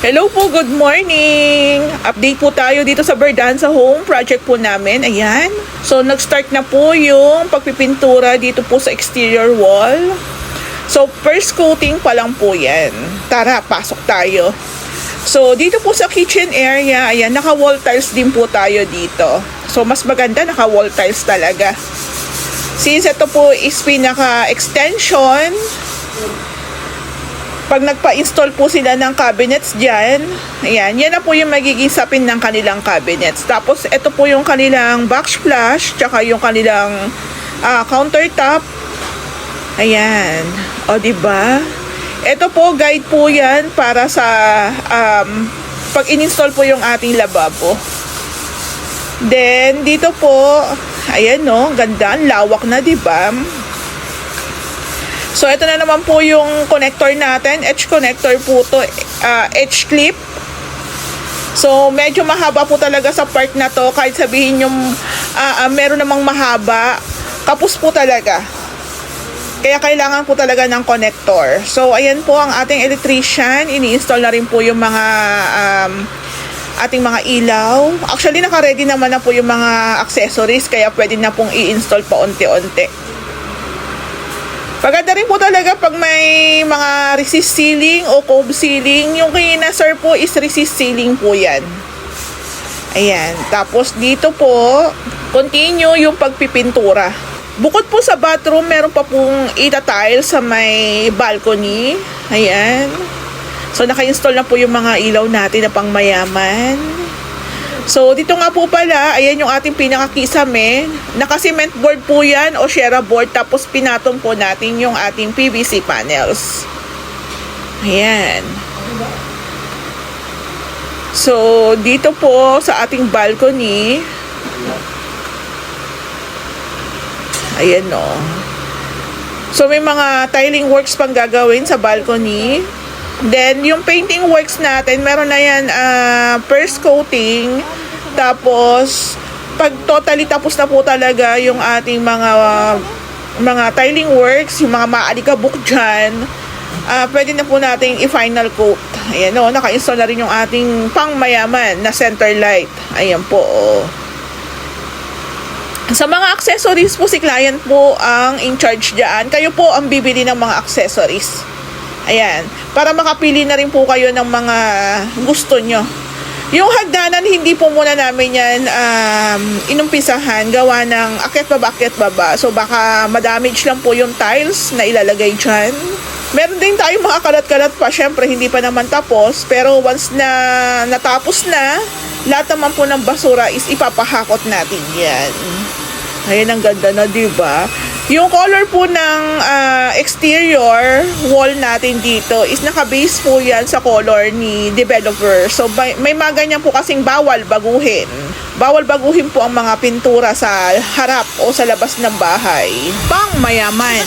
Hello po, good morning! Update po tayo dito sa Verdanza Home project po namin. Ayan. So, nag-start na po yung pagpipintura dito po sa exterior wall. So, first coating pa lang po yan. Tara, pasok tayo. So, dito po sa kitchen area, ayan, naka-wall tiles din po tayo dito. So, mas maganda, naka-wall tiles talaga. Since ito po is pinaka-extension, pag nagpa-install po sila ng cabinets dyan, ayan, yan na po yung magiging sapin ng kanilang cabinets. Tapos, ito po yung kanilang backsplash, tsaka yung kanilang countertop. Ayan. O, diba? Ito po, guide po yan para sa pag in-install po yung ating lababo. Then, dito po, ayan no, ganda, lawak na, diba? So, ito na naman po yung connector natin. Edge connector po to. Edge clip. So, medyo mahaba po talaga sa part na to. Kahit sabihin yung meron namang mahaba, kapos po talaga. Kaya kailangan po talaga ng connector. So, ayan po ang ating electrician. Ini-install na rin po yung mga ating mga ilaw. Actually, naka-ready naman na po yung mga accessories. Kaya pwede na pong i-install pa unti-unti. Maganda rin po talaga pag may mga resist ceiling o cove ceiling. Yung kay sir po is resist ceiling po yan. Ayan. Tapos dito po, continue yung pagpipintura. Bukod po sa bathroom, meron pa pong ita-tile sa may balcony. Ayan. So, naka-install na po yung mga ilaw natin na pang mayaman. So, dito nga po pala, ayan yung ating pinaka-kisame. Naka-cement board po yan o Shera board. Tapos, pinatong po natin yung ating PVC panels. Ayan. So, dito po sa ating balcony. Ayan no. So, may mga tiling works pang gagawin sa balcony. Then, yung painting works natin, meron na yan first coating. Tapos, pag totally tapos na po talaga yung ating mga tiling works, yung mga maalikabok dyan, pwede na po nating i-final coat. Ayan o, naka-install na rin yung ating pang mayaman na center light. Ayan po o. Sa mga accessories po, si client po ang in charge dyan. Kayo po ang bibili ng mga accessories. Ayan. Para makapili na rin po kayo ng mga gusto nyo. Yung hagdanan, hindi po muna namin yan inumpisahan. Gawa ng akyat baba. So, baka madamage lang po yung tiles na ilalagay dyan. Meron din tayong mga kalat-kalat pa. Syempre, hindi pa naman tapos. Pero once na natapos na, lahat naman po ng basura is ipapahakot natin yan. Ayan, ang ganda na, diba? Yung color po ng exterior wall natin dito is naka-base po yan sa color ni developer. So, may mga ganyan po kasing bawal baguhin. Bawal baguhin po ang mga pintura sa harap o sa labas ng bahay. Pang mayaman.